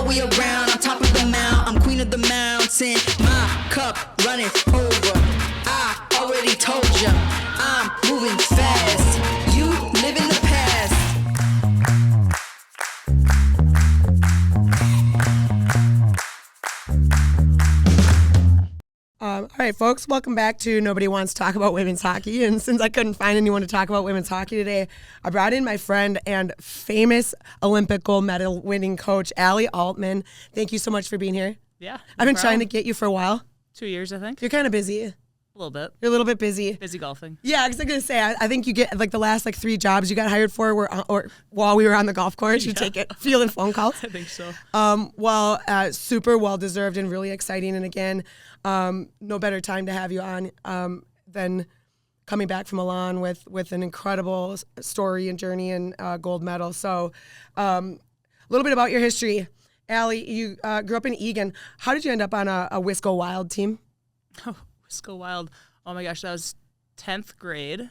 all the way around. I'm top of the mount, I'm queen of the mountain. My cup running over. I already told ya, I'm moving fast. You live in the past. All right, folks, welcome back to Nobody Wants to Talk About Women's Hockey. And since I couldn't find anyone to talk about women's hockey today, I brought in my friend and famous Olympic gold medal winning coach, Alli Altmann. Thank you so much for being here. Yeah. I've been trying to get you for a while. 2 years, I think. You're kind of busy. A little bit. You're a little bit busy. Busy golfing. Yeah, because I'm going to say, I think you get like the last like 3 jobs you got hired for were or while we were on the golf course. You take it, fielding phone calls. I think so. Super well-deserved and really exciting. And again, no better time to have you on than coming back from Milan with an incredible story and journey and gold medal. So a little bit about your history. Alli, you grew up in Egan. How did you end up on a Wisco Wild team? Oh, Wisco Wild. Oh my gosh, that was 10th grade.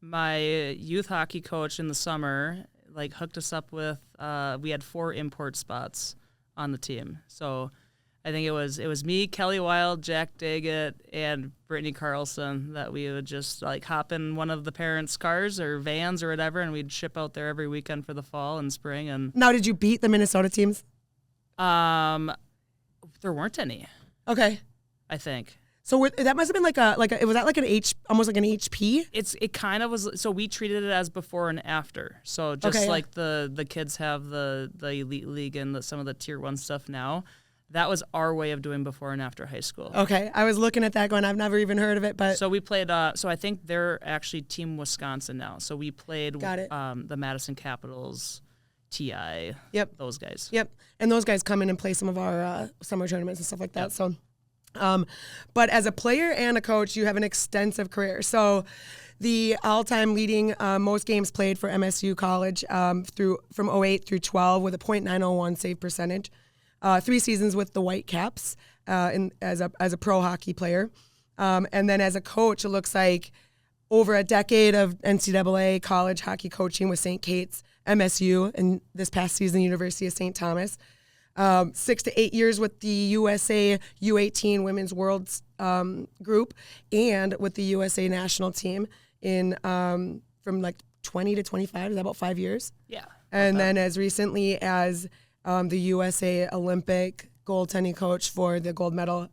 My youth hockey coach in the summer like hooked us up with, we had 4 import spots on the team. So I think it was me, Kelly Wild, Jack Daggett, and Brittany Carlson that we would just like hop in one of the parents' cars or vans or whatever, and we'd ship out there every weekend for the fall and spring. And Now, did you beat the Minnesota teams? there weren't any. Okay. I think. So that must have been was that like almost like an HP? It kind of was. So we treated it as before and after. So just like the kids have the elite league and some of the tier 1 stuff now. That was our way of doing before and after high school. Okay, I was looking at that going, I've never even heard of it, but so we played. So I think they're actually Team Wisconsin now. So we played the Madison Capitals, TI. Yep, those guys. Yep, and those guys come in and play some of our summer tournaments and stuff like that. Yep. So. But as a player and a coach, you have an extensive career. So the all-time leading most games played for MSU College from 08 through 12 with a .901 save percentage. 3 seasons with the Whitecaps as a pro hockey player. And then as a coach, it looks like over a decade of NCAA college hockey coaching with St. Kate's, MSU, and this past season, University of St. Thomas. 6 to 8 years with the USA U18 Women's Worlds group and with the USA national team in from like 20 to 25. Is that about 5 years? Yeah. And then as recently as the USA Olympic goaltending coach for the gold medal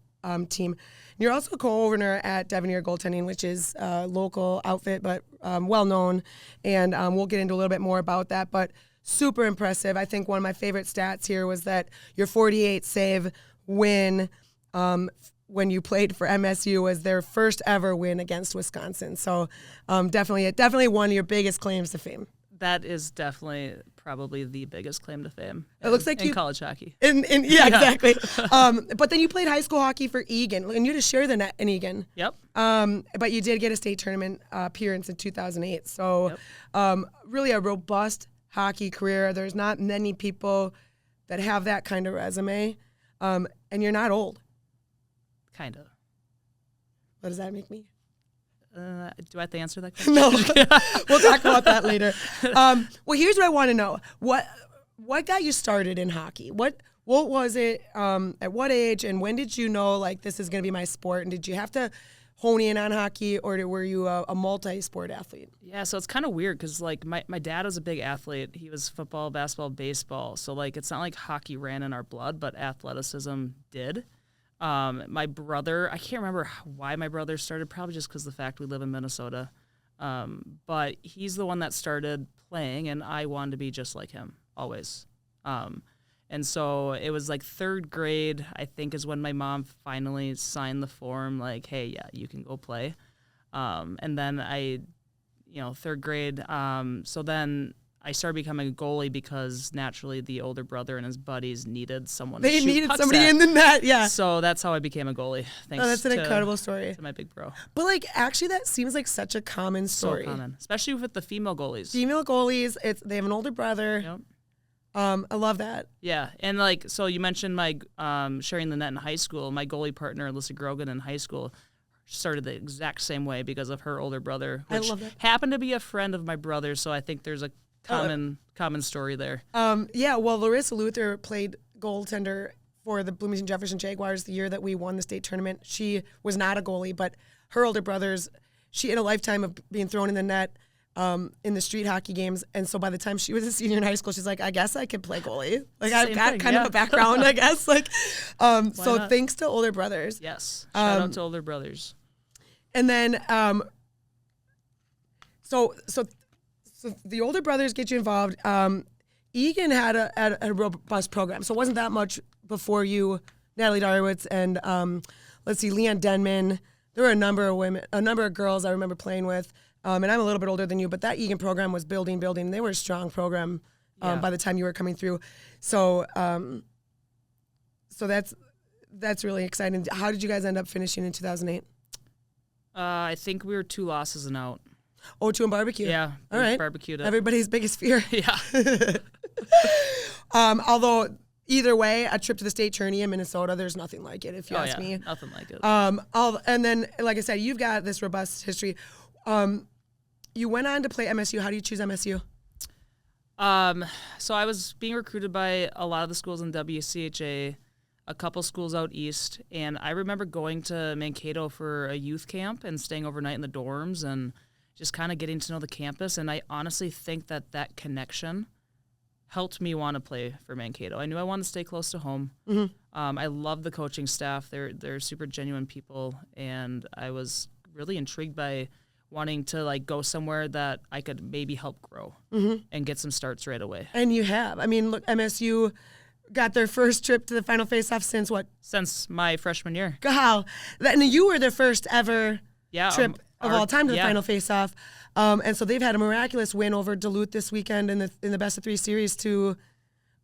team. You're also a co-owner at Devenir Goaltending, which is a local outfit, but well-known. And we'll get into a little bit more about that. But super impressive. I think one of my favorite stats here was that your 48 save win when you played for MSU was their first ever win against Wisconsin. So definitely one of your biggest claims to fame. That is definitely probably the biggest claim to fame. It looks like in college hockey. Yeah, exactly. But then you played high school hockey for Egan, and you just share the net in Egan. Yep. But you did get a state tournament appearance in 2008. So really a robust hockey career. There's not many people that have that kind of resume, and you're not old. Kind of. What does that make me? Do I have to answer that question? No. We'll talk about that later. Well, here's what I want to know. What got you started in hockey? What was it, at what age, and when did you know, like, this is going to be my sport? And did you have to hone in on hockey, or were you a multi-sport athlete? Yeah, so it's kind of weird because, like, my dad was a big athlete. He was football, basketball, baseball. So, like, it's not like hockey ran in our blood, but athleticism did. My brother, I can't remember why my brother started, probably just because of the fact we live in Minnesota. But he's the one that started playing, and I wanted to be just like him, always. And so it was like 3rd grade, I think, is when my mom finally signed the form, like, hey, yeah, you can go play. And then 3rd grade, so then I started becoming a goalie because naturally the older brother and his buddies needed someone to shoot They needed pucks somebody at. in the net, yeah. So that's how I became a goalie. Thanks that's an incredible story. To my big bro. But, like, actually that seems like such a common story. So common, especially with the female goalies. Female goalies, they have an older brother. Yep. I love that. Yeah, and like, so you mentioned my sharing the net in high school. My goalie partner, Alyssa Grogan, in high school, started the exact same way because of her older brother, which I love that. happened to be a friend of my brother. So I think there's a common story there. Yeah, well, Larissa Luther goaltender for the Bloomington Jefferson Jaguars the year that we won the state tournament. She was not a goalie, but her older brothers, she had a lifetime of being thrown in the net in the street hockey games. And so by the time she was a senior in high school, she's like, I guess I could play goalie. Like I've got kind of a background, I guess. Like, so thanks to older brothers. Yes. Shout out to older brothers. And then, so the older brothers get you involved. Egan had a robust program, so it wasn't that much before you, Natalie Darwitz, and let's see, Leanne Denman. There were a number of girls I remember playing with. And I'm a little bit older than you, but that Egan program was building. They were a strong program by the time you were coming through. So so that's really exciting. How did you guys end up finishing in 2008? I think we were 2 losses and out. Oh, 2 in barbecue. Yeah. All right. Barbecued it. Everybody's biggest fear. Yeah. Although either way, a trip to the state tourney in Minnesota, there's nothing like it, if you ask me. Nothing like it. And then, like I said, you've got this robust history. You went on to play MSU. How do you choose MSU? So I was being recruited by a lot of the schools in WCHA, a couple schools out east, and I remember going to Mankato for a youth camp and staying overnight in the dorms and just kind of getting to know the campus. And I honestly think that connection helped me want to play for Mankato. I knew I wanted to stay close to home. Mm-hmm. I love the coaching staff. They're super genuine people, and I was really intrigued by wanting to like go somewhere that I could maybe help grow and get some starts right away. And you have. I mean, look, MSU got their first trip to the final face-off since what? Since my freshman year. Wow. And you were their first ever trip of all time to the final face-off. And so they've had a miraculous win over Duluth this weekend in the best of 3 series to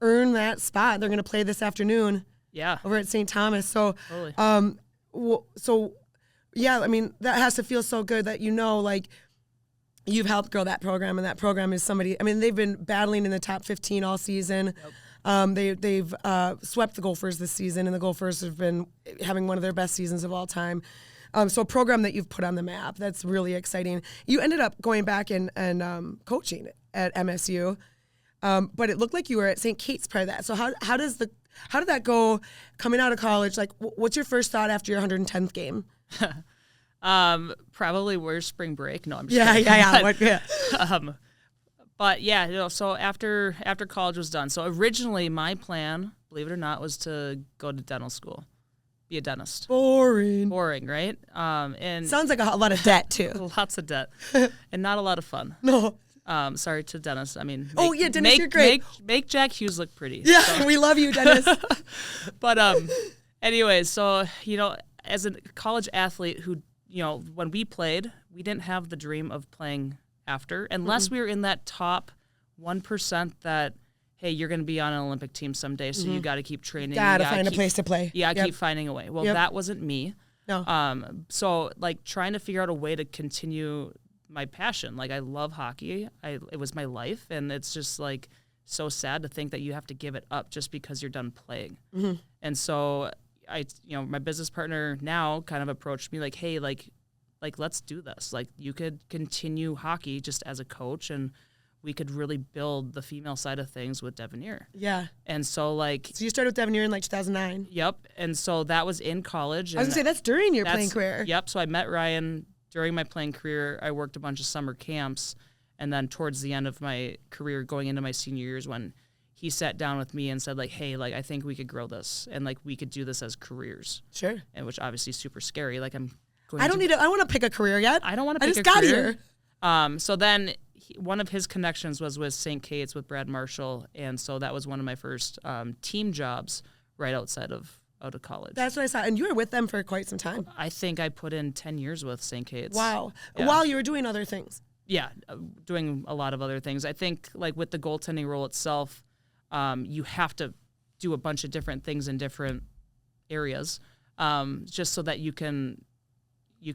earn that spot. They're going to play this afternoon over at St. Thomas. So, totally. Yeah, I mean, that has to feel so good that like you've helped grow that program, and that program is somebody. I mean, they've been battling in the top 15 all season. Yep. They've swept the Gophers this season, and the Gophers have been having one of their best seasons of all time. So a program that you've put on the map, that's really exciting. You ended up going back and coaching at MSU, but it looked like you were at St. Kate's prior to that. So how did that go coming out of college? Like, what's your first thought after your 110th game? Probably where's spring break? No, I'm just kidding. But yeah, so after college was done, so originally my plan, believe it or not, was to go to dental school, be a dentist. Boring, right? And sounds like a lot of debt too. Lots of debt, and not a lot of fun. No. Sorry to Dennis. I mean, Dennis, you're great. Make Jack Hughes look pretty. Yeah, so. We love you, Dennis. But anyways, so as a college athlete who, when we played, we didn't have the dream of playing after, unless we were in that top 1% that, hey, you're going to be on an Olympic team someday, so you got to keep training. Got to find a place to play. Yeah, keep finding a way. Well, that wasn't me. No. So, like, trying to figure out a way to continue my passion. Like, I love hockey. It was my life, and it's just, like, so sad to think that you have to give it up just because you're done playing. Mm-hmm. And so my business partner now kind of approached me like, hey, like let's do this. Like, you could continue hockey just as a coach, and we could really build the female side of things with Devenir. Yeah. And so you started with Devenir in 2009. Yep. And so that was in college. I was gonna say that's during your playing career. Yep. So I met Ryan during my playing career. I worked a bunch of summer camps, and then towards the end of my career, going into my senior years, when he sat down with me and said, like, hey, like, I think we could grow this, and like we could do this as careers. Sure. And which obviously is super scary. Like, I want to pick a career yet. I don't want to pick a career. I just got here. So then one of his connections was with St. Kate's with Brad Marshall, and so that was one of my first team jobs right outside of college. That's what I saw. And you were with them for quite some time. I think I put in 10 years with St. Kate's. Wow. Yeah. While you were doing other things. Yeah, doing a lot of other things. I think, like, with the goaltending role itself, you have to do a bunch of different things in different areas, just so that you can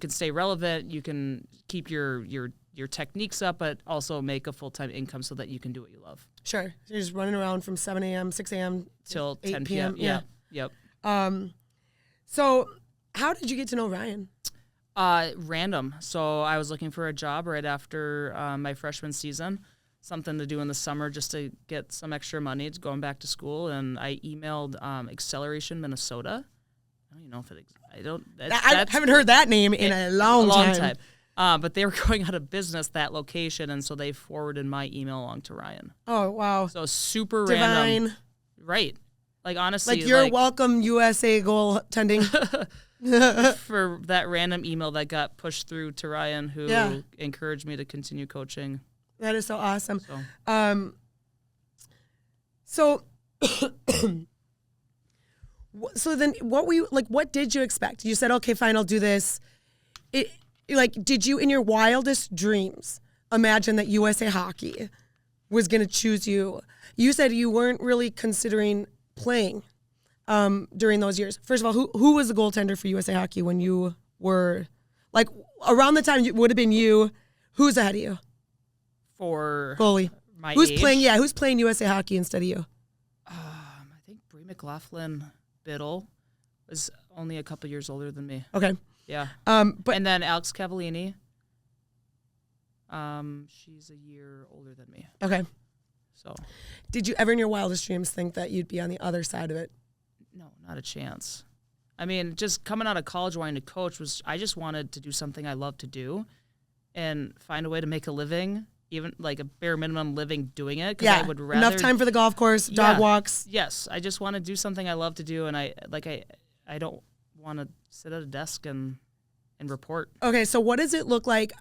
stay relevant, you can keep your techniques up, but also make a full-time income so that you can do what you love. Sure. So you're just running around from 7 a.m., 6 a.m. till 10 p.m. Yeah. Yep. So how did you get to know Ryan? Random. So I was looking for a job right after my freshman season. something to do in the summer just to get some extra money. It's going back to school, and I emailed Acceleration Minnesota. I don't even know if it. I haven't heard that name in a long time. But they were going out of business, that location, and so they forwarded my email along to Ryan. Oh, wow. So super Divine. random. Right. Like, honestly. Like, you're welcome, USA goaltending. For that random email that got pushed through to Ryan, who encouraged me to continue coaching. That is so awesome. So, so then what did you expect? You said, okay, fine, I'll do this. Did you, in your wildest dreams, imagine that USA Hockey was going to choose you? You said you weren't really considering playing during those years. First of all, who was the goaltender for USA Hockey when you were, like, around the time it would have been you? Who's ahead of you? For goalie. My who's age? Who's playing USA Hockey instead of you? I think Brie McLaughlin Biddle was only a couple years older than me. Okay. Yeah. But and then Alex Cavallini. She's a year older than me. Okay. So, did you ever in your wildest dreams think that you'd be on the other side of it? No, not a chance. I mean, just coming out of college wanting to coach I just wanted to do something I love to do and find a way to make a living, even like a bare minimum living doing it. Yeah. I would rather, enough time for the golf course, dog walks. Yes. I just want to do something I love to do. And I don't want to sit at a desk and report. Okay, so what does it look like?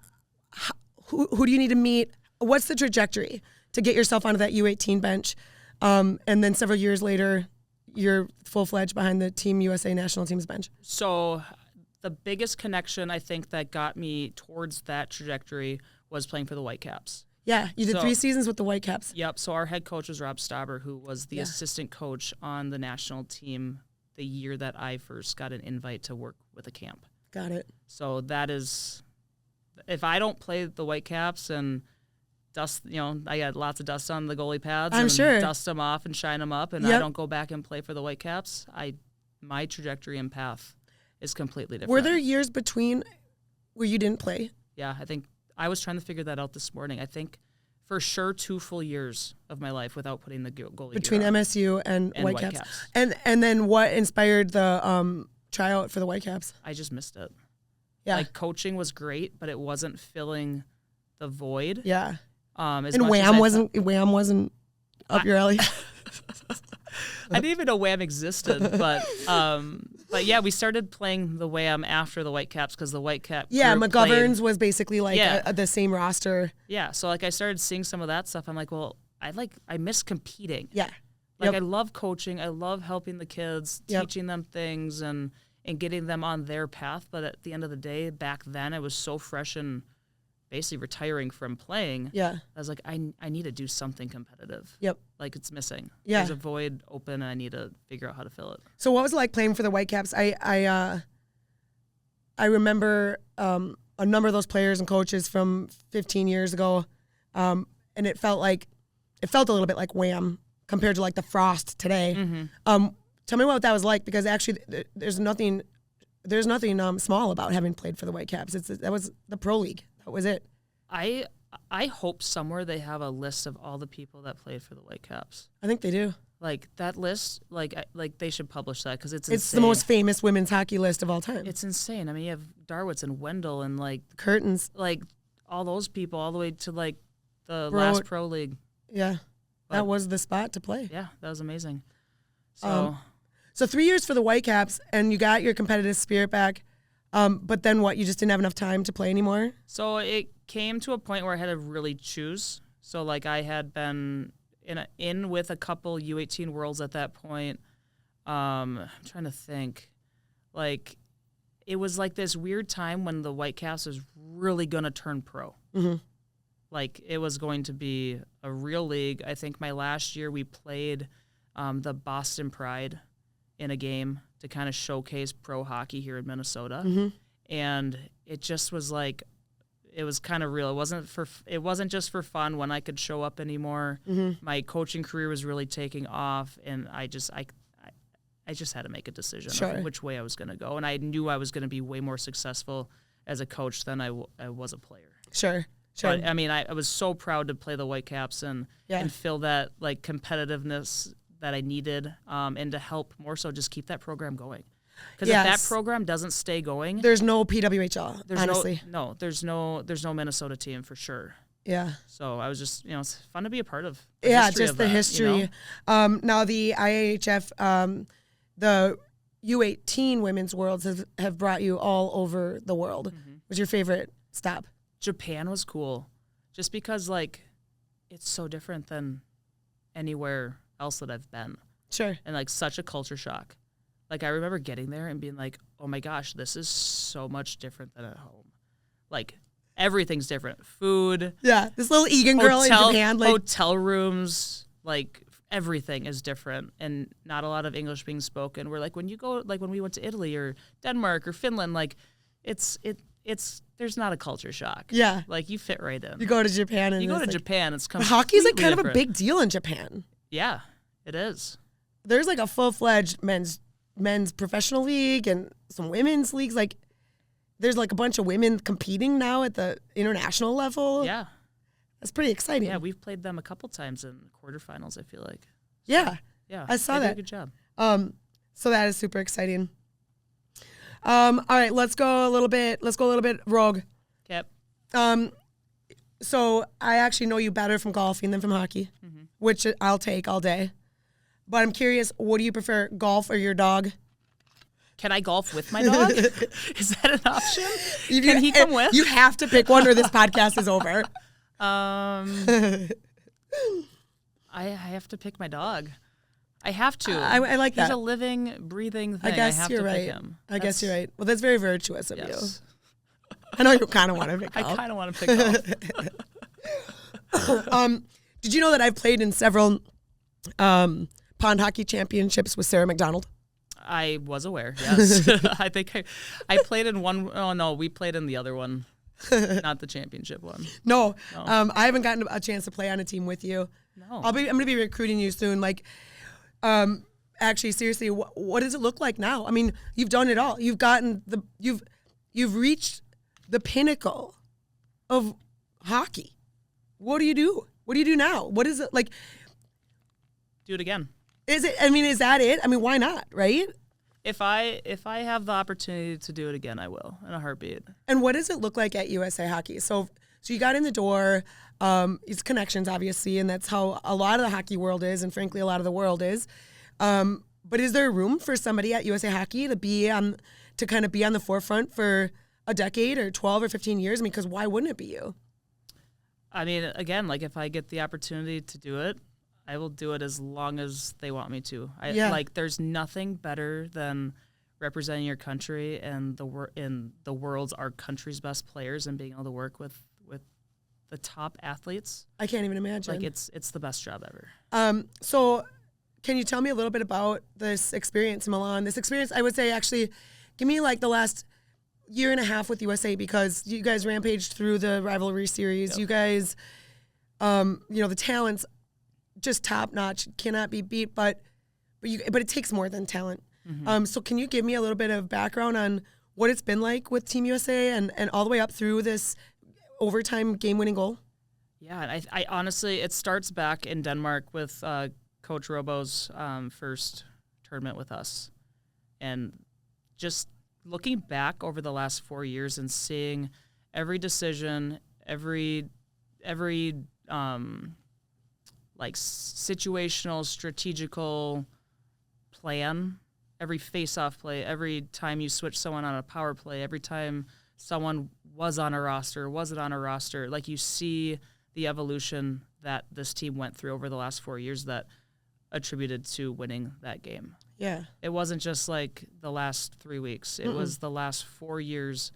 Who do you need to meet? What's the trajectory to get yourself onto that U18 bench? And then several years later, you're full-fledged behind the Team USA national team's bench. So the biggest connection I think that got me towards that trajectory was playing for the Whitecaps. Yeah, you did 3 seasons with the Whitecaps. Yep, so our head coach was Rob Stauber, who was the assistant coach on the national team the year that I first got an invite to work with a camp. Got it. So that is, if I don't play the Whitecaps and dust, I got lots of dust on the goalie pads. I'm sure. Dust them off and shine them up, and I don't go back and play for the Whitecaps, my trajectory and path is completely different. Were there years between where you didn't play? Yeah, I think I was trying to figure that out this morning. I think for sure 2 full years of my life without putting the goalie between gear on. MSU and Whitecaps. And then what inspired the tryout for the Whitecaps? I just missed it. Yeah. Like, coaching was great, but it wasn't filling the void. Yeah. And Wham wasn't up your alley. I didn't even know Wham existed, but yeah, we started playing the Wham after the Whitecaps because the Whitecap. Yeah, McGovern's was basically like the same roster. Yeah, so like I started seeing some of that stuff. I'm like, well, I miss competing. Yeah. Like, I love coaching. I love helping the kids, teaching them things and getting them on their path. But at the end of the day, back then, I was so fresh and basically retiring from playing. Yeah. I was like, I need to do something competitive. Yep. Like, it's missing. Yeah. There's a void open, and I need to figure out how to fill it. So what was it like playing for the Whitecaps? I remember a number of those players and coaches from 15 years ago, and it felt a little bit like Wham compared to like the Frost today. Mm-hmm. Tell me what that was like, because actually there's nothing small about having played for the Whitecaps. That was the pro league. That was it. I hope somewhere they have a list of all the people that played for the Whitecaps. I think they do. Like, that list, like they should publish that, because it's the most famous women's hockey list of all time. It's insane. I mean, you have Darwitz and Wendell and like Curtains, like all those people, all the way to like the last pro league. Yeah, that was the spot to play. Yeah, that was amazing. So 3 years for the Whitecaps, and you got your competitive spirit back. But then what? You just didn't have enough time to play anymore? So it came to a point where I had to really choose. So like, I had been in with a couple U18 Worlds at that point. I'm trying to think. Like, it was like this weird time when the Whitecaps was really going to turn pro. Mm-hmm. Like, it was going to be a real league. I think my last year we played the Boston Pride in a game to kind of showcase pro hockey here in Minnesota. Mm-hmm. And it just was like, it was kind of real. It wasn't just for fun when I could show up anymore. Mm-hmm. My coaching career was really taking off, and I just had to make a decision of which way I was going to go. And I knew I was going to be way more successful as a coach than I was a player. Sure. Sure. But I mean, I was so proud to play the Whitecaps and feel that like competitiveness that I needed, and to help more so just keep that program going. Because if that program doesn't stay going, there's no PWHL. Honestly, there's no Minnesota team for sure. Yeah. So I was just, it's fun to be a part of. The history. Now the IAHF, the U18 Women's Worlds have brought you all over the world. What's your favorite stop? Japan was cool, just because like it's so different than anywhere else that I've been. Sure. And like such a culture shock. Like I remember getting there and being like, oh my gosh, this is so much different than at home. Like everything's different. Food. Yeah. This little Egan girl in Japan. Like hotel rooms, like everything is different and not a lot of English being spoken. We're like when you go, like when we went to Italy or Denmark or Finland, like it's there's not a culture shock. Yeah. Like you fit right in. You go to Japan and Japan, it's completely hockey's like kind different. of a big deal in Japan. Yeah, it is. There's like a full-fledged men's professional league and some women's leagues. Like there's like a bunch of women competing now at the international level. Yeah. That's pretty exciting. Yeah, we've played them a couple times in quarterfinals, I feel like. So, yeah. Yeah. I saw they that. did a good job. So that is super exciting. All right, let's go a little bit rogue. Yep. So I actually know you better from golfing than from hockey, which I'll take all day. But I'm curious, what do you prefer, golf or your dog? Can I golf with my dog? Is that an option? Can he come with? You have to pick one or this podcast is over. I have to pick my dog. I have to. I like that. He's a living, breathing thing. I guess have you're to right. pick him. I guess you're right. Well, that's very virtuous of you. Yes. I know you kind of want to pick I golf. kind of want to pick golf. Did you know that I've played in several pond hockey championships with Sarah McDonald? I was aware, yes. I think I played in one. Oh, no, we played in the other one, not the championship one. No. I haven't gotten a chance to play on a team with you. No. I'm going to be recruiting you soon. Like, actually, seriously, what does it look like now? I mean, you've done it all. You've gotten you've reached the pinnacle of hockey. What do you do? What do you do now? What is it like? Do it again. Is that it? I mean, why not, right? If I have the opportunity to do it again, I will, in a heartbeat. And what does it look like at USA Hockey? So you got in the door, it's connections, obviously, and that's how a lot of the hockey world is, and frankly, a lot of the world is. But is there room for somebody at USA Hockey to kind of be on the forefront for a decade or 12 or 15 years? I mean, because why wouldn't it be you? I mean, again, like if I get the opportunity to do it, I will do it as long as they want me to. Like, there's nothing better than representing your country and the world's our country's best players and being able to work with the top athletes. I can't even imagine. Like it's the best job ever. So can you tell me a little bit about this experience in Milan? This experience, I would say, actually, give me like the last year and a half with USA, because you guys rampaged through the rivalry series. Yep. You guys, the talent's just top notch, cannot be beat, but it takes more than talent. Mm-hmm. So can you give me a little bit of background on what it's been like with Team USA and all the way up through this overtime game-winning goal? Yeah, I honestly, it starts back in Denmark with Coach Robo's first tournament with us. And just looking back over the last 4 years and seeing every decision, every like situational, strategical plan, every face-off play, every time you switch someone on a power play, every time someone was on a roster, wasn't on a roster, like you see the evolution that this team went through over the last 4 years that attributed to winning that game. Yeah. It wasn't just like the last 3 weeks. It was the last 4 years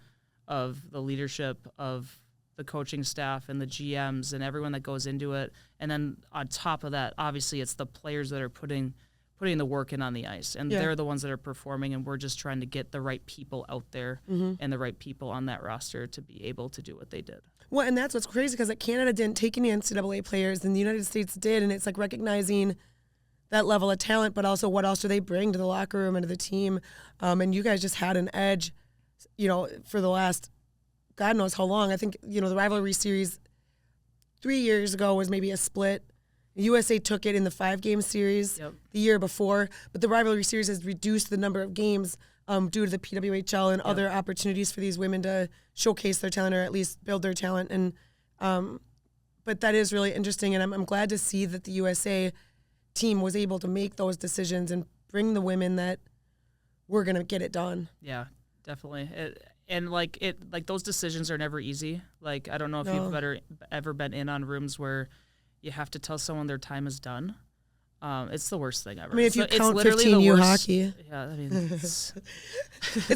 of the leadership of the coaching staff and the GMs and everyone that goes into it. And then on top of that, obviously it's the players that are putting the work in on the ice. And they're the ones that are performing, and we're just trying to get the right people out there and the right people on that roster to be able to do what they did. Well, and that's what's crazy, because Canada didn't take any NCAA players and the United States did, and it's like recognizing that level of talent, but also what else do they bring to the locker room and to the team. And you guys just had an edge, for the last God knows how long. I think, the rivalry series 3 years ago was maybe a split. The USA took it in the 5-game series the year before, but the rivalry series has reduced the number of games due to the PWHL and other opportunities for these women to showcase their talent or at least build their talent. And but that is really interesting, and I'm glad to see that the USA team was able to make those decisions and bring the women that were going to get it done. Yeah, definitely. Those decisions are never easy. Like, I don't know if you've ever been in on rooms where you have to tell someone their time is done. It's the worst thing ever. I mean, if you count 15U hockey. Yeah, I mean, it's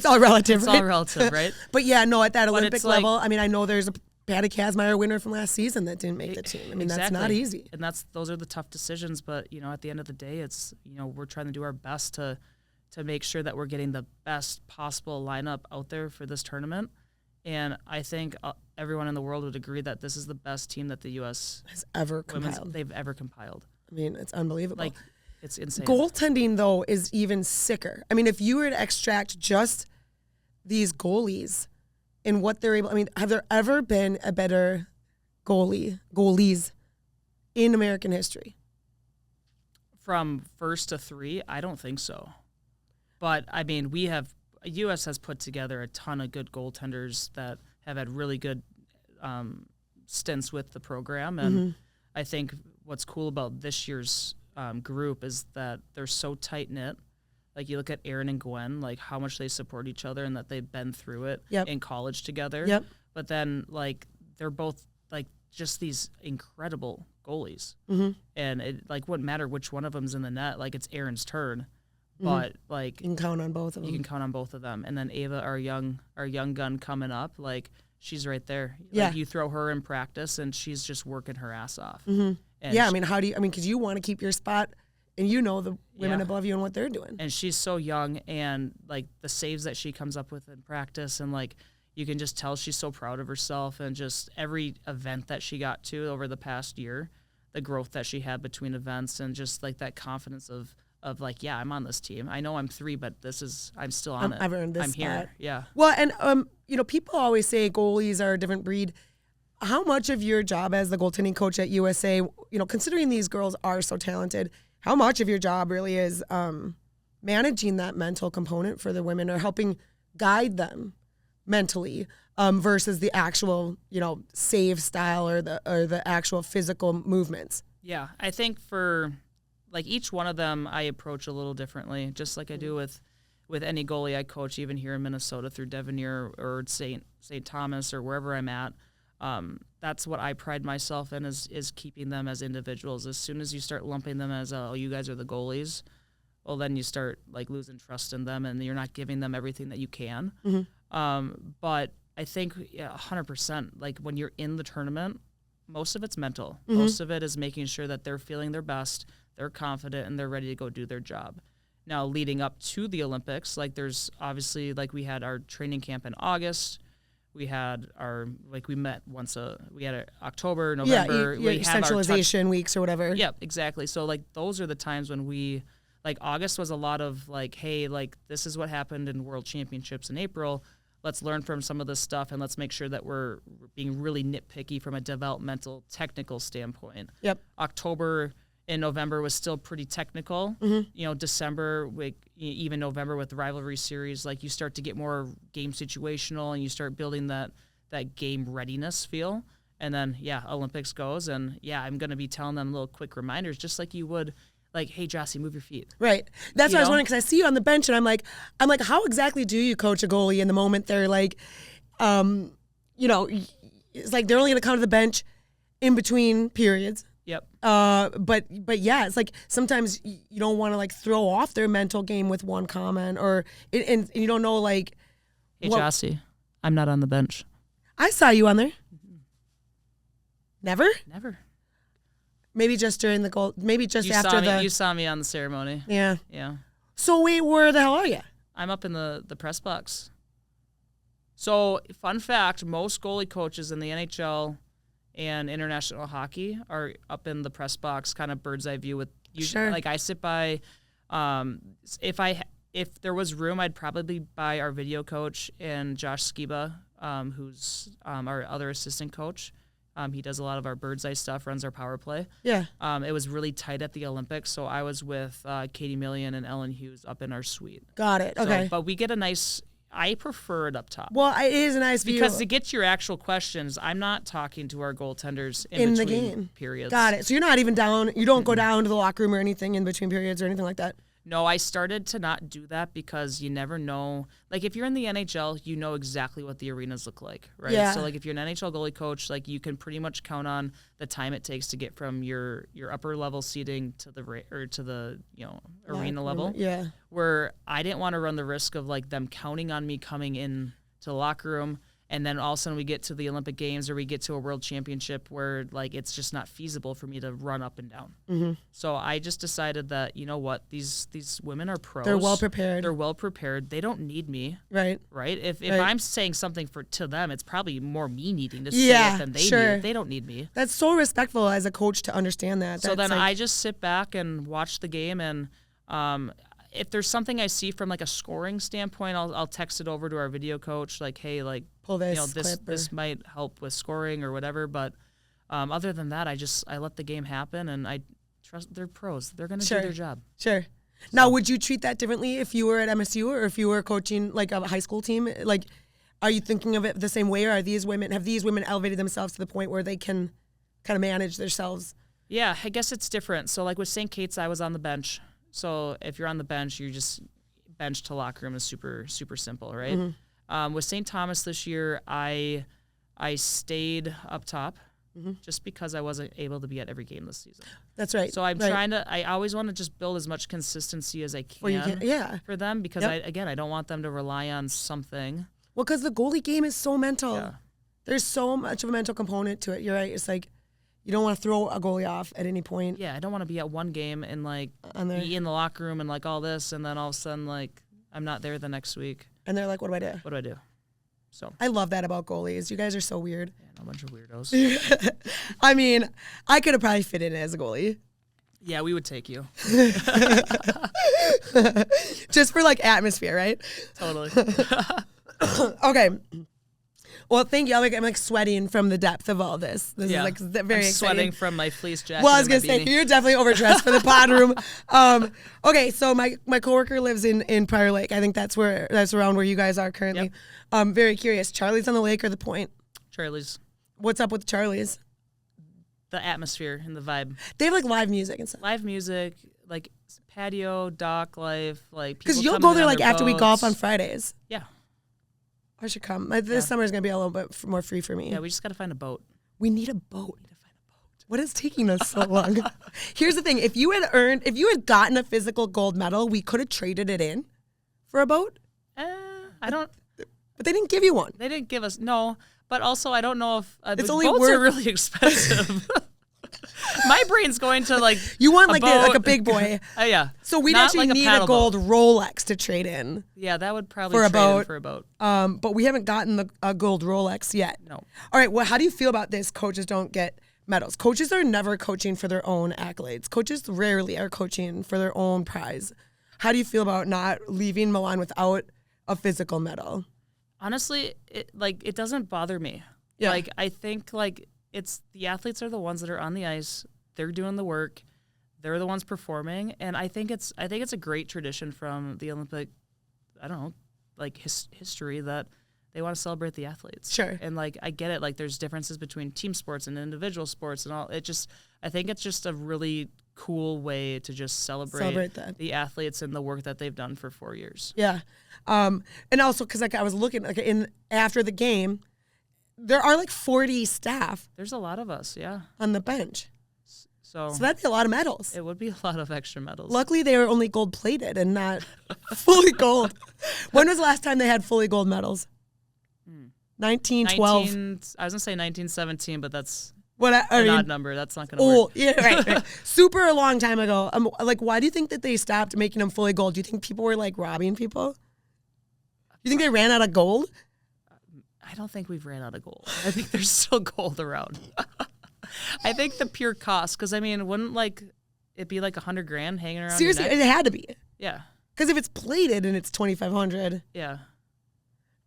all relative, it's right? all relative, right? But yeah, no, at that But Olympic it's like- level, I mean, I know there's a Patty Kazmaier winner from last season that didn't make the team. I mean, that's not easy. And those are the tough decisions. But, at the end of the day, it's, we're trying to do our best to make sure that we're getting the best possible lineup out there for this tournament. And I think everyone in the world would agree that this is the best team that the U.S. has ever compiled. They've ever compiled. I mean, it's unbelievable. Like, it's insane. Goaltending, though, is even sicker. I mean, if you were to extract just these goalies and what they're able, I mean, have there ever been a better goalies in American history? From first to 3, I don't think so. But, I mean, U.S. has put together a ton of good goaltenders that have had really good stints with the program. And I think what's cool about this year's group is that they're so tight-knit. Like, you look at Aaron and Gwen, like, how much they support each other and that they've been through it in college together. Yep. But then, like, they're both, like, just these incredible goalies. And it, like, wouldn't matter which one of them's in the net. Like, it's Aaron's turn. But, like... You can count on both of them. You can count on both of them. And then Ava, our young gun coming up, like, she's right there. Yeah. Like, you throw her in practice, and she's just working her ass off. I mean, because you want to keep your spot, and you know the women above you and what they're doing. And she's so young, and, like, the saves that she comes up with in practice, and, like, you can just tell she's so proud of herself, and just every event that she got to over the past year, the growth that she had between events, and just, like, that confidence of like, yeah, I'm on this team. I know I'm 3, but I'm still on it. I've earned this I'm spot. here. Yeah. Well, and, people always say goalies are a different breed. How much of your job as the goaltending coach at USA, considering these girls are so talented, how much of your job really is managing that mental component for the women or helping guide them mentally versus the actual, save style or the actual physical movements? Yeah, I think for... like, each one of them I approach a little differently, just like I do with any goalie I coach, even here in Minnesota through Devenir or St. Thomas or wherever I'm at. That's what I pride myself in is keeping them as individuals. As soon as you start lumping them as, oh, you guys are the goalies, well, then you start, like, losing trust in them, and you're not giving them everything that you can. But I think 100%, like, when you're in the tournament, most of it's mental. Most of it is making sure that they're feeling their best, they're confident, and they're ready to go do their job. Now, leading up to the Olympics, like, there's obviously, like, we had our training camp in August. We had we met we had October, November. We had centralization weeks or whatever. Yep, exactly. So, like, those are the times when like, August was a lot of, like, hey, like, this is what happened in World Championships in April. Let's learn from some of this stuff, and let's make sure that we're being really nitpicky from a developmental, technical standpoint. Yep. October and November was still pretty technical. December, even November with the rivalry series, like, you start to get more game situational, and you start building that game readiness feel. And then, Olympics goes, and, I'm going to be telling them little quick reminders, just like you would, like, hey, Joccie, move your feet. Right. That's what I was wondering, because I see you on the bench, and I'm like, how exactly do you coach a goalie in the moment they're like, it's like they're only going to come to the bench in between periods. Yep. But it's like sometimes you don't want to, like, throw off their mental game with one comment, and you don't know, like. Hey, Joccie, I'm not on the bench. I saw you on there. Never. Maybe just during the goal. Maybe just after You saw me on the ceremony. Yeah. Yeah. So wait, where the hell are you? I'm up in the press box. So, fun fact: most goalie coaches in the NHL and international hockey are up in the press box, kind of bird's eye view with you. Sure. Like, I sit by. If there was room, I'd probably be by our video coach and Josh Skiba, who's our other assistant coach. He does a lot of our bird's eye stuff, runs our power play. Yeah. It was really tight at the Olympics, so I was with Katie Million and Ellen Hughes up in our suite. Got it. Okay. So, but we get a nice. I prefer it up top. Well, it is a nice view. Because to get to your actual questions, I'm not talking to our goaltenders in the between game periods. Got it. So you're not even down. You don't go down to the locker room or anything in between periods or anything like that. No, I started to not do that because you never know. Like, if you're in the NHL, you know exactly what the arenas look like, right? Yeah. So, like, if you're an NHL goalie coach, like, you can pretty much count on the time it takes to get from your upper level seating to the arena level. Yeah. Where I didn't want to run the risk of, like, them counting on me coming in to the locker room, and then all of a sudden we get to the Olympic Games or we get to a World Championship where, like, it's just not feasible for me to run up and down. Mm-hmm. So I just decided that, you know what, these women are pros. They're well prepared. They're well prepared. They don't need me. Right. Right? If Right. I'm saying something to them, it's probably more me needing to say it than they need it. They don't need me. That's so respectful as a coach to understand that. So That's then like, I just sit back and watch the game, and if there's something I see from, like, a scoring standpoint, I'll text it over to our video coach, like, hey, like, pull this, you know, clip this might help with scoring or whatever. But other than that, I let the game happen, and I trust they're pros. They're going to do their job. Sure. Now, would you treat that differently if you were at MSU or if you were coaching like a high school team? Like, are you thinking of it the same way, or have these women elevated themselves to the point where they can kind of manage themselves? Yeah, I guess it's different. So, like, with St. Kate's, I was on the bench. So if you're on the bench, you're just bench to locker room is super, super simple, right? Mm-hmm. With St. Thomas this year, I stayed up top just because I wasn't able to be at every game this season. That's right. So I'm trying to – I always want to just build as much consistency as I can for them because, I don't want them to rely on something. Well, because the goalie game is so mental. Yeah. There's so much of a mental component to it. You're right. It's like you don't want to throw a goalie off at any point. Yeah, I don't want to be at one game and, like, be in the locker room and, like, all this, and then all of a sudden, like, I'm not there the next week. And they're like, what do I do? What do I do? So I love that about goalies. You guys are so weird. Yeah, a bunch of weirdos. I mean, I could have probably fit in as a goalie. Yeah, we would take you. Just for, like, atmosphere, right? Totally. Okay. Well, thank you. I'm like sweating from the depth of all this. This is like very I'm exciting. Sweating from my fleece jacket. Well, I was gonna say you're definitely overdressed for the pod room. Okay, so my coworker lives in Prior Lake. I think that's around where you guys are currently. Yep. Very curious. Charlie's on the lake or the Point? Charlie's. What's up with Charlie's? The atmosphere and the vibe. They have like live music and stuff. Live music, like patio, dock life, like people because you'll coming go there on like their after we boats. golf on Fridays. Yeah. I should come. This summer is going to be a little bit more free for me. Yeah, we just got to find a boat. We need a boat. What is taking us so long? Here's the thing. If you had gotten a physical gold medal, we could have traded it in for a boat. I don't. But they didn't give you one. They didn't give us, no. But also, I don't know if It's the only boats worth- are really expensive. My brain's going to like You want a like boat. like a big boy. Yeah. So we'd Not actually like need a paddle gold boat. Rolex to trade in. Yeah, that would probably For a trade in boat. for a boat. But we haven't gotten a gold Rolex yet. No. All right. Well, how do you feel about this? Coaches don't get medals. Coaches are never coaching for their own accolades. Coaches rarely are coaching for their own prize. How do you feel about not leaving Milan without a physical medal? Honestly, it doesn't bother me. Yeah. Like I think like it's the athletes are the ones that are on the ice. They're doing the work. They're the ones performing, and I think it's a great tradition from the Olympic, I don't know, like history that they want to celebrate the athletes. Sure. And like I get it. Like there's differences between team sports and individual sports and all. I think it's just a really cool way to just celebrate that. the athletes and the work that they've done for 4 years. Yeah. And also because like I was looking like after the game, there are like 40 staff There's a lot of us, yeah. on the bench. So that'd be a lot of medals. it would be a lot of extra medals. Luckily, they were only gold plated and not fully gold. When was the last time they had fully gold medals? 1912. I was gonna say 1917, but that's What I an mean, odd number. That's not gonna work. oh yeah, right. Super a long time ago. Like, why do you think that they stopped making them fully gold? Do you think people were like robbing people? You think they ran out of gold? I don't think we've ran out of gold. I think there's still gold around. I think the pure cost, because I mean, wouldn't like it be like $100,000 hanging around? Seriously, your it neck? had to be. Yeah. Because if it's plated and it's 2,500, Yeah.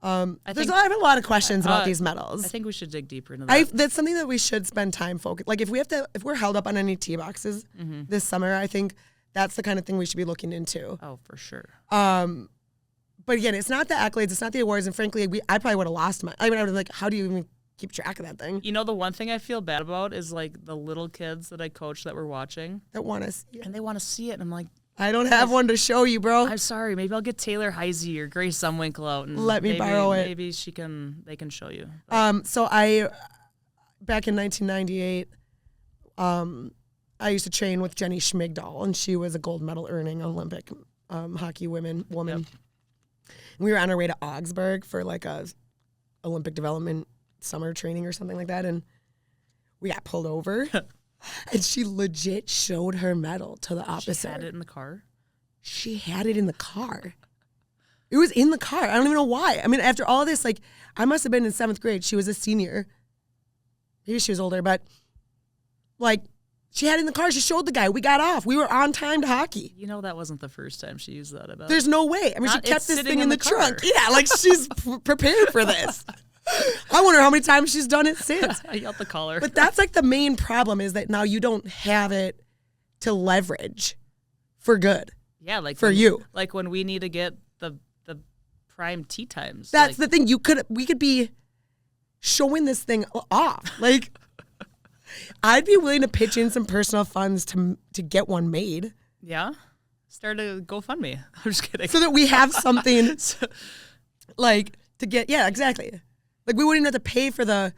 I have a lot of questions about these medals. I think we should dig deeper into that. That's something that we should spend time focused. Like if we're held up on any tee boxes this summer, I think that's the kind of thing we should be looking into. Oh, for sure. But again, it's not the accolades, it's not the awards, and frankly, I probably would have lost my. I mean, I would have like, how do you even keep track of that thing? You know, the one thing I feel bad about is like the little kids that I coach that were watching That want to see it. and they want to see it, and I'm like, I don't have one to show you, bro. I'm sorry. Maybe I'll get Taylor Heisey or Grace Zumwinkle out and Let me borrow it. Maybe they can show you. So back in 1998, I used to train with Jenny Schmigdahl, and she was a gold medal earning Olympic hockey woman. Yep. We were on our way to Augsburg for like a Olympic development summer training or something like that, and we got pulled over, and she legit showed her medal to the officer. She had it in the car? She had it in the car. It was in the car. I don't even know why. I mean, after all of this, like, I must have been in 7th grade. She was a senior. Maybe she was older, but, like, she had it in the car. She showed the guy. We got off. We were on time to hockey. You know that wasn't the first time she used that, I bet. There's no way. I mean, she kept this thing in the trunk. car. Yeah, like, she's prepared for this. I wonder how many times she's done it since. I got the collar. But that's, like, the main problem is that now you don't have it to leverage for good. Yeah, like for you. Like when we need to get the prime tea times. That's the thing. We could be showing this thing off. Like, I'd be willing to pitch in some personal funds to get one made. Yeah. Start a GoFundMe. I'm just kidding. So that we have something like to get. Yeah, exactly. Like we wouldn't have to pay for the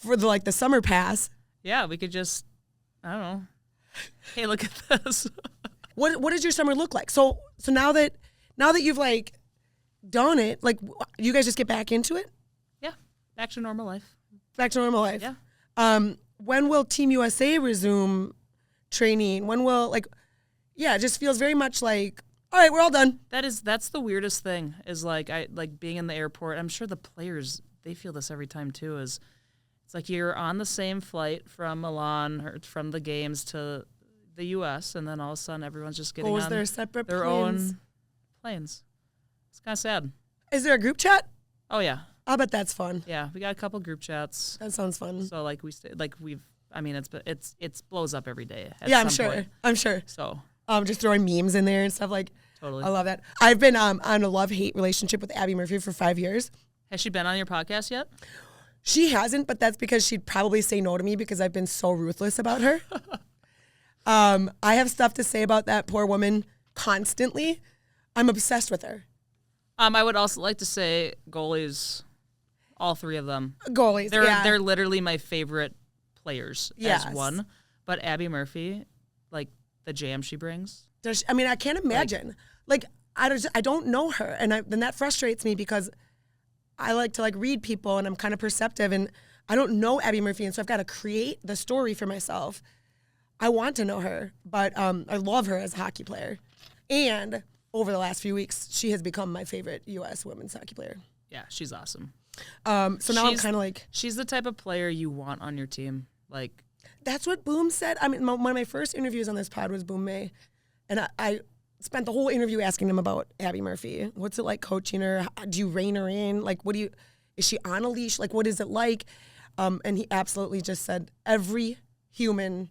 like the summer pass. Yeah, we could just, I don't know. Hey, look at this. What does your summer look like? So now that you've like done it, like you guys just get back into it? Yeah, back to normal life. Back to normal life. Yeah. When will Team USA resume training? When will it just feels very much like, all right, we're all done. That's the weirdest thing is like being in the airport. I'm sure the players, they feel this every time too, is it's like you're on the same flight from Milan or from the games to the U.S. and then all of a sudden everyone's just getting on their separate their planes? own planes. It's kind of sad. Is there a group chat? Oh yeah. I bet that's fun. Yeah, we got a couple group chats. That sounds fun. So like it's blows up every day. Yeah, I'm sure. Point. I'm sure. So just throwing memes in there and stuff like. Totally. I love that. I've been on a love-hate relationship with Abby Murphy for 5 years. Has she been on your podcast yet? She hasn't, but that's because she'd probably say no to me because I've been so ruthless about her. I have stuff to say about that poor woman constantly. I'm obsessed with her. I would also like to say goalies, all three of them. Goalies, they're literally my favorite players yes. as one. But Abby Murphy, like the jam she brings. I can't imagine. Like I don't know her, and then that frustrates me because I like to like read people, and I'm kind of perceptive, and I don't know Abby Murphy, and so I've got to create the story for myself. I want to know her, but I love her as a hockey player, and over the last few weeks, she has become my favorite U.S. women's hockey player. Yeah, she's awesome. So now I'm kind of like... She's the type of player you want on your team. Like that's what Boom said. I mean, one of my first interviews on this pod was Boom May, and I spent the whole interview asking him about Abby Murphy. What's it like coaching her? Do you rein her in? Like, is she on a leash? Like, what is it like? And he absolutely just said, every human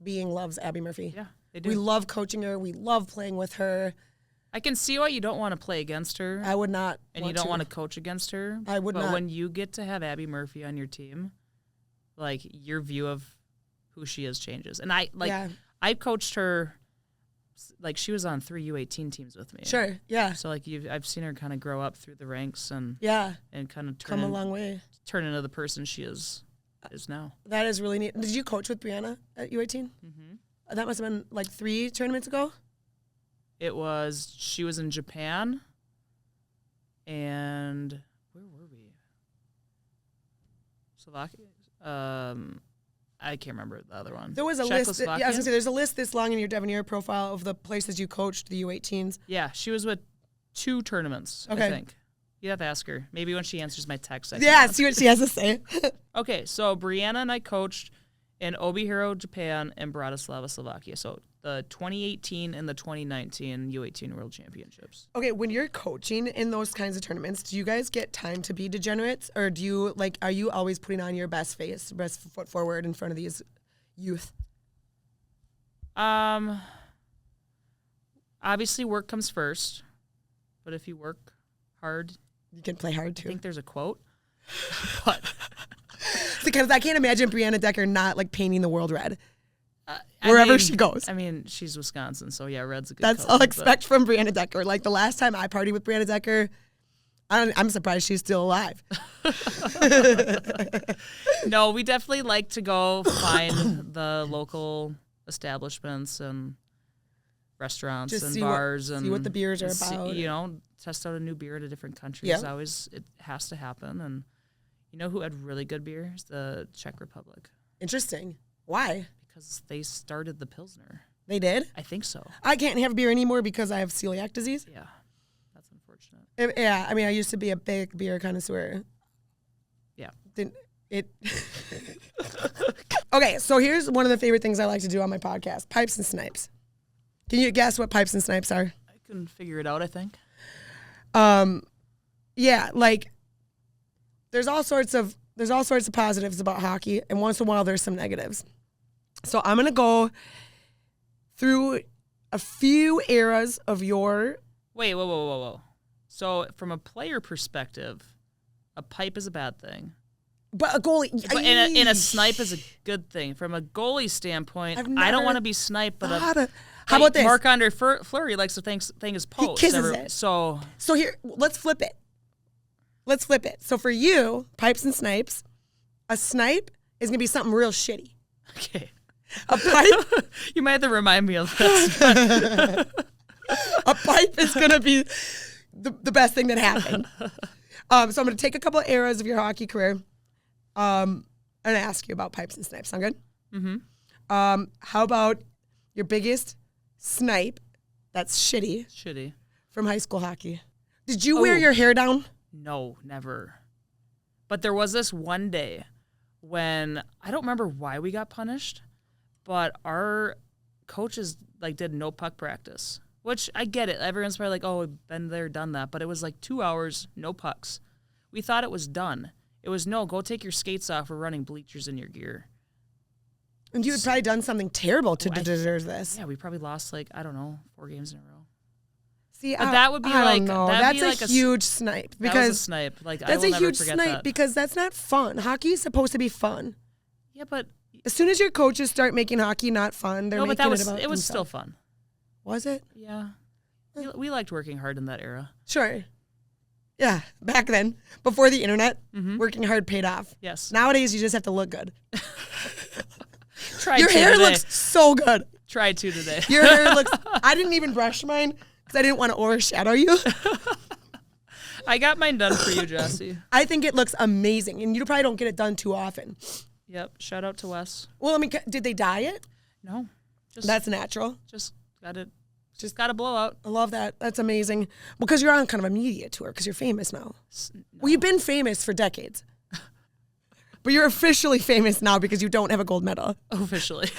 being loves Abby Murphy. Yeah, they do. We love coaching her. We love playing with her. I can see why you don't want to play against her. I would not. And you don't want to coach against her. I would not. But when you get to have Abby Murphy on your team, like, your view of who she is changes. And I coached her, like, she was on 3 U18 teams with me. Sure, yeah. So, like, I've seen her kind of grow up through the ranks and kind of come a long way. Turn into the person she is now. That is really neat. Did you coach with Brianna at U18? Mm-hmm. That must have been, like, 3 tournaments ago? She was in Japan, and where were we? Slovakia? I can't remember the other one. There was a list. I was going to say, there's a list this long in your Devenir profile of the places you coached the U18s. Yeah, she was with 2 tournaments, I think. You have to ask her. Maybe when she answers my text. See what she has to say. Okay, so Brianna and I coached in Obihiro, Japan, and Bratislava, Slovakia. So the 2018 and the 2019 U18 World Championships. Okay, when you're coaching in those kinds of tournaments, do you guys get time to be degenerates, or do you are you always putting on your best foot forward in front of these youth? Obviously work comes first, but if you work hard, you can play hard too. I think there's a quote, but because I can't imagine Brianna Decker not like painting the world red. Wherever she goes. I mean, she's Wisconsin, so yeah, red's a good That's color, all I expect from Brianna Decker. Like the last time I partied with Brianna Decker, I'm surprised she's still alive. No, we definitely like to go find the local establishments and restaurants Just and see bars and see what the beers are about. Test out a new beer at a different country. Yeah. It has to happen. And you know who had really good beer? Is the Czech Republic. Interesting. Why? Because they started the Pilsner. They did? I think so. I can't have beer anymore because I have celiac disease. Yeah, that's unfortunate. Yeah, I mean, I used to be a big beer connoisseur. Yeah. Okay, so here's one of the favorite things I like to do on my podcast, pipes and snipes. Can you guess what pipes and snipes are? I can figure it out, I think. Yeah, like there's all sorts of positives about hockey, and once in a while there's some negatives. So I'm going to go through a few eras of your... Wait, whoa. So from a player perspective, a pipe is a bad thing. But a goalie... But and a snipe is a good thing. From a goalie standpoint, I don't want to be sniped, but how about this? Marc-Andre Fleury likes to thank his post. He kisses it. So here, let's flip it. So for you, pipes and snipes, a snipe is going to be something real shitty. Okay. A pipe? You might have to remind me of this. A pipe is going to be the best thing that happened. So I'm going to take a couple of eras of your hockey career and ask you about pipes and snipes. Sound good? Mm-hmm. How about your biggest snipe that's shitty from high school hockey? Did you wear your hair down? No, never. But there was this one day when I don't remember why we got punished, but our coaches did no puck practice, which I get it. Everyone's probably like, "Oh, been there, done that," but it was 2 hours, no pucks. We thought it was done. It was no, go take your skates off. We're running bleachers in your gear. And you had probably done something terrible to deserve this. Yeah, we probably lost 4 games in a row. See, but that would be I don't know. That's a huge snipe because that was a snipe. That's a huge snipe because that's not fun. Hockey is supposed to be fun. Yeah, but as soon as your coaches start making hockey not fun, they're making it about it was still fun. Was it? Yeah, we liked working hard in that era. Sure. Yeah, back then, before the internet, working hard paid off. Yes. Nowadays, you just have to look good. Your hair looks so good. Tried to today. Your hair looks. I didn't even brush mine because I didn't want to overshadow you. I got mine done for you, Joccie. I think it looks amazing, and you probably don't get it done too often. Yep. Shout out to Wes. Well, I mean, did they dye it? No. That's natural. Just got a blowout. I love that. That's amazing. Well, because you're on kind of a media tour because you're famous now. No. Well, you've been famous for decades. But you're officially famous now because you don't have a gold medal. Officially.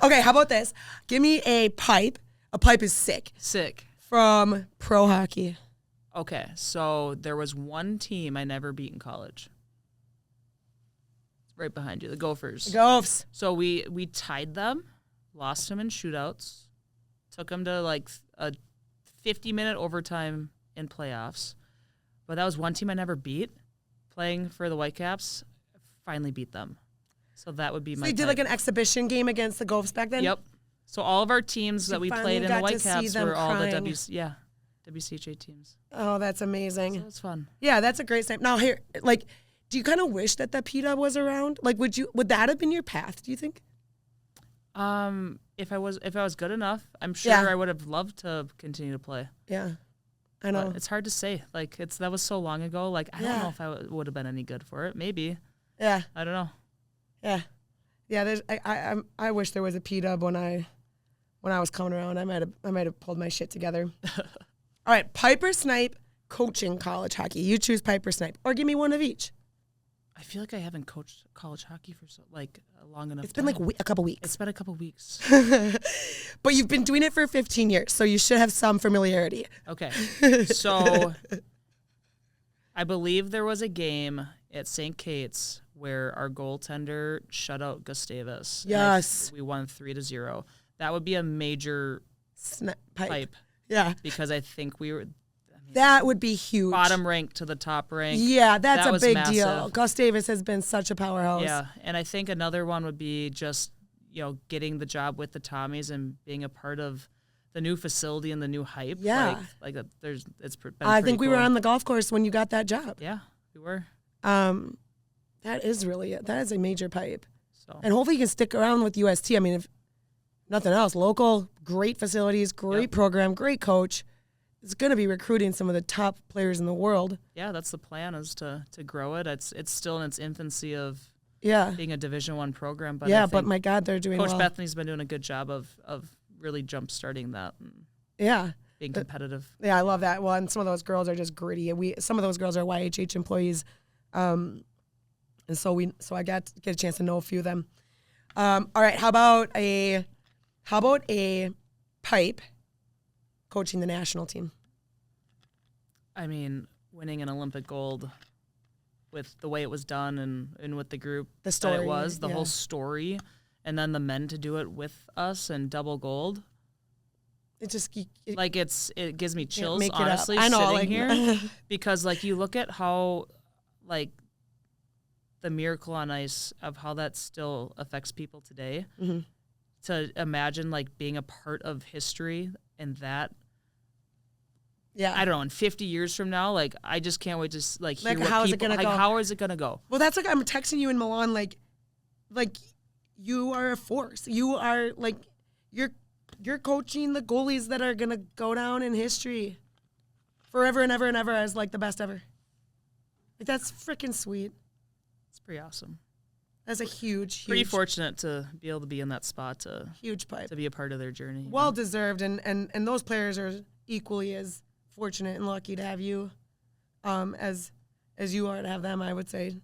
Okay, how about this? Give me a pipe. A pipe is sick. Sick. From pro hockey. Okay, so there was one team I never beat in college. Right behind you, the Gophers. The Gophs. So we tied them, lost them in shootouts, took them to a 50-minute overtime in playoffs. But that was one team I never beat. Playing for the Whitecaps, finally beat them. So that would be my. So you did an exhibition game against the Gophs back then? Yep. So all of our teams that we played in the Whitecaps were all the WCHA teams. Oh, that's amazing. So it's fun. Yeah, that's a great snap. Now here, do you kind of wish that the PETA was around? Would that have been your path, do you think? If I was good enough, I'm sure I would have loved to continue to play. Yeah. I know. But it's hard to say. That was so long ago. I don't know if I would have been any good for it. Maybe. Yeah. I don't know. Yeah. Yeah. I wish there was a PETA when I was coming around. I might have pulled my shit together. All right, pipe or snipe, coaching college hockey. You choose pipe or snipe, or give me one of each. I feel like I haven't coached college hockey for long enough. It's been like a couple weeks. It's been a couple weeks. But you've been doing it for 15 years, so you should have some familiarity. Okay. So I believe there was a game at St. Kate's where our goaltender shut out Gustavus. Yes. We won 3-0. That would be a major pipe. Yeah. Because I think we were that would be huge. Bottom rank to the top rank. Yeah, that's that a was big massive. deal. Gustavus has been such a powerhouse. Yeah, and I think another one would be just, getting the job with the Tommies and being a part of the new facility and the new hype. Yeah. It's been I think we cool. were on the golf course when you got that job. Yeah, we were. That is a major pipe. So. And hopefully you can stick around with UST. I mean, if nothing else, local, great facilities, great program, great coach. It's going to be recruiting some of the top players in the world. Yeah, that's the plan, is to grow it. It's still in its infancy of being a Division I program. But but my God, they're doing Coach well. Bethany's been doing a good job of really jump-starting that and being competitive. Yeah, I love that. Well, and some of those girls are just gritty. Some of those girls are YHH employees. And so I got to get a chance to know a few of them. All right, how about a pipe coaching the national team? I mean, winning an Olympic gold with the way it was done and with the group the story, that it was, the whole story, and then the men to do it with us and double gold. It just it gives me chills, make it honestly, up. I know, sitting here because you look at how the miracle on ice of how that still affects people today. Mm-hmm. To imagine being a part of history and that. Yeah, I don't know. In 50 years from now, I just can't wait to hear what how people, is it gonna go? How is it gonna go? Well, that's I'm texting you in Milan, you are a force. You are you're coaching the goalies that are gonna go down in history forever and ever and ever as the best ever. That's freaking sweet. It's pretty awesome. That's a huge. Pretty fortunate to be able to be in that spot huge pipe to be a part of their journey. Well deserved, and those players are equally as fortunate and lucky to have you, as you are to have them, I would say.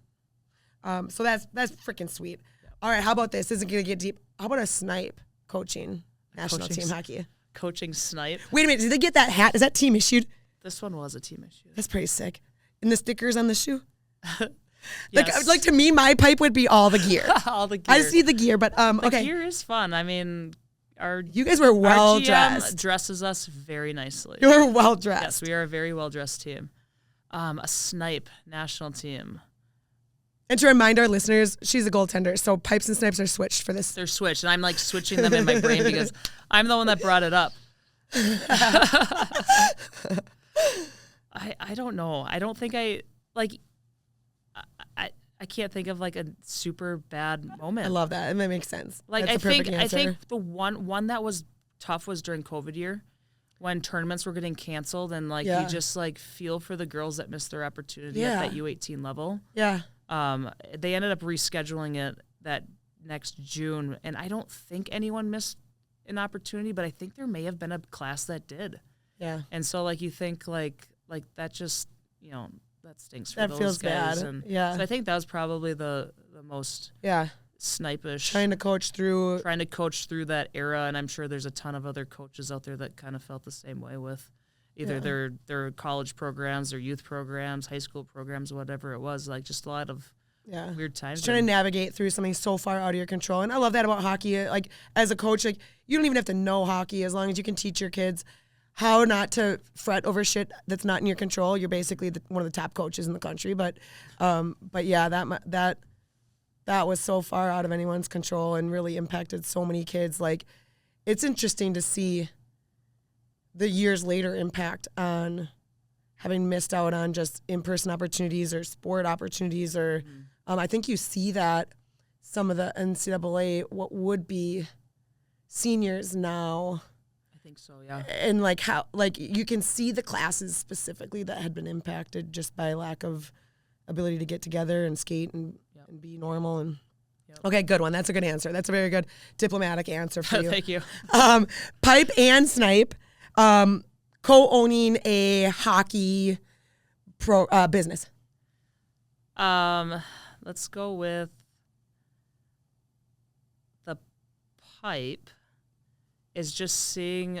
So that's freaking sweet. Yeah. All right, how about this? This isn't gonna get deep. How about a snipe coaching national team hockey? Coaching snipe. Wait a minute, did they get that hat? Is that team issued? This one was a team issue. That's pretty sick. And the stickers on the shoe. Yes. To me, my pipe would be all the gear. All the gear. I see the gear, but the okay. gear is fun. I mean, you guys were well our GM dressed. Dresses us very nicely. You were well dressed. Yes, we are a very well dressed team. A snipe national team. And to remind our listeners, she's a goaltender, so pipes and snipes are switched for this. They're switched, and I'm switching them in my brain because I'm the one that brought it up. I don't know. I don't think I can't think of a super bad moment. I love that, and that makes sense. That's I the perfect think answer. I think the one that was tough was during COVID year, when tournaments were getting canceled, and you just feel for the girls that missed their opportunity at that U18 level. Yeah. They ended up rescheduling it that next June, and I don't think anyone missed an opportunity, but I think there may have been a class that did. Yeah. And so you think that just that stinks for that those feels guys. bad. And yeah. so I think that was probably the most snipe-ish. Trying to coach through that era, and I'm sure there's a ton of other coaches out there that kind of felt the same way with either their college programs, their youth programs, high school programs, whatever it was. Just a lot of weird times. Just trying to navigate through something so far out of your control. And I love that about hockey. As a coach, you don't even have to know hockey as long as you can teach your kids how not to fret over shit that's not in your control. You're basically one of the top coaches in the country. But yeah, that was so far out of anyone's control and really impacted so many kids. It's interesting to see the years later impact on having missed out on just in-person opportunities or sport opportunities. Or I think you see that some of the NCAA, what would be seniors now. I think so, yeah. And how you can see the classes specifically that had been impacted just by lack of ability to get together and skate and be normal. And okay, good one. That's a good answer. That's a very good diplomatic answer for you. Thank you. Pipe and snipe, co-owning a hockey business. let's go with the pipe is just seeing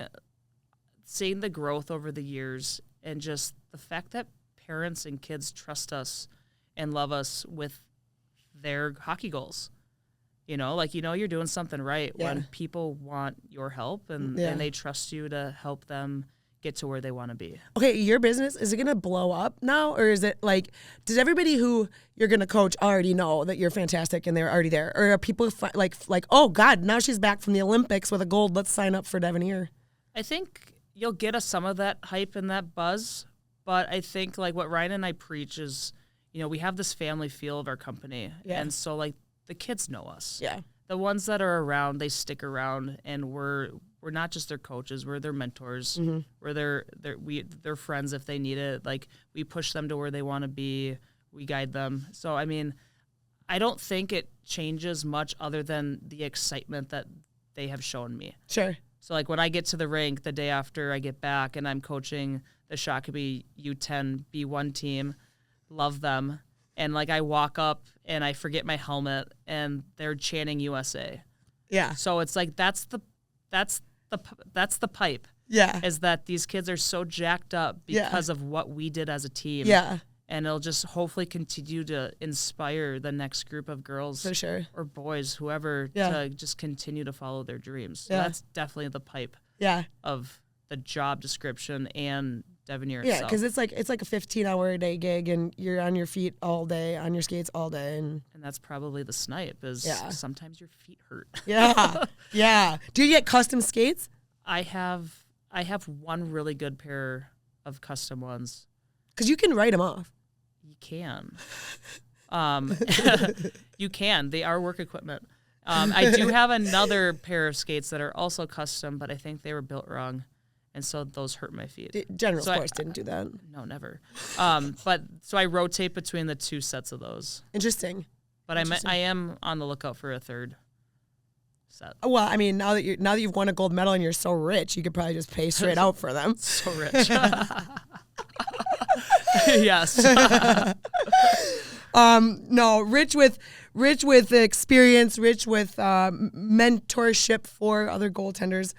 the growth over the years and just the fact that parents and kids trust us and love us with their hockey goals. You know, like, you're doing something right when people want your help and they trust you to help them get to where they want to be. Okay, your business, is it going to blow up now? Or is it like, does everybody who you're going to coach already know that you're fantastic and they're already there? Or are people like, oh, God, now she's back from the Olympics with a gold. Let's sign up for Devenir. I think you'll get some of that hype and that buzz. But I think, like, what Ryan and I preach is, we have this family feel of our company. Yeah. And so, like, the kids know us. Yeah. The ones that are around, they stick around, and we're not just their coaches, we're their mentors. Mm-hmm. We're their friends if they need it. Like, we push them to where they want to be. We guide them. So, I mean, I don't think it changes much other than the excitement that they have shown me. Sure. So, like, when I get to the rink the day after I get back and I'm coaching the Shakopee U10 B1 team, love them. And, like, I walk up and I forget my helmet and they're chanting USA. Yeah. So it's like that's the pipe. Yeah. Is that these kids are so jacked up because of what we did as a team. Yeah. And it'll just hopefully continue to inspire the next group of girls for sure, or boys, whoever, to just continue to follow their dreams. So that's definitely the pipe of the job description and Devenir itself. Yeah, because it's like a 15-hour-a-day gig, and you're on your feet all day, on your skates all day. And that's probably the snipe, is sometimes your feet hurt. Yeah, yeah. Do you get custom skates? I have one really good pair of custom ones. Because you can write them off. You can. You can. They are work equipment. I do have another pair of skates that are also custom, but I think they were built wrong. And so those hurt my feet. General Sports didn't do that. No, never. But so I rotate between the two sets of those. Interesting. But I am on the lookout for a third set. Well, I mean, now that you've won a gold medal and you're so rich, you could probably just pay straight out for them. So rich. Yes. No, rich with experience, rich with mentorship for other goaltenders.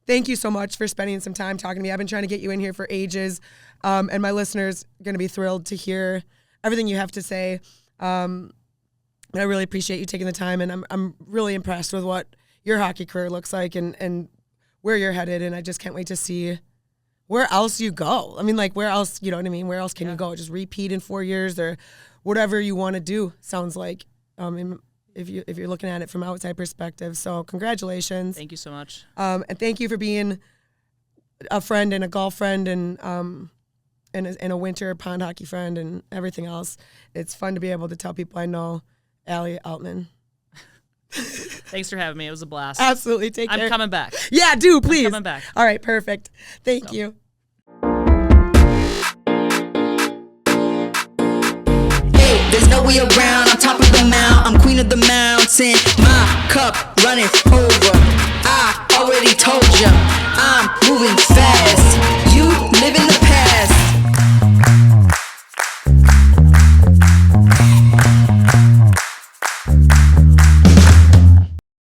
Thank you so much for spending some time talking to me. I've been trying to get you in here for ages, and my listeners are going to be thrilled to hear everything you have to say. And I really appreciate you taking the time, and I'm really impressed with what your hockey career looks like and where you're headed, and I just can't wait to see where else you go. I mean, like, where else, you know what I mean? Where else can you go? Just repeat in 4 years or whatever you want to do, sounds like, if you're looking at it from outside perspective. So congratulations. Thank you so much. And thank you for being a friend and a golf friend and a winter pond hockey friend and everything else. It's fun to be able to tell people I know Alli Altmann. Thanks for having me. It was a blast. Absolutely. Take care. I'm coming back. Yeah, do, please. I'm coming back. All right, perfect. Thank you. There's no way around, I'm top of the mount, I'm queen of the mountain, my cup running over, I already told ya, I'm moving fast, you live in the past.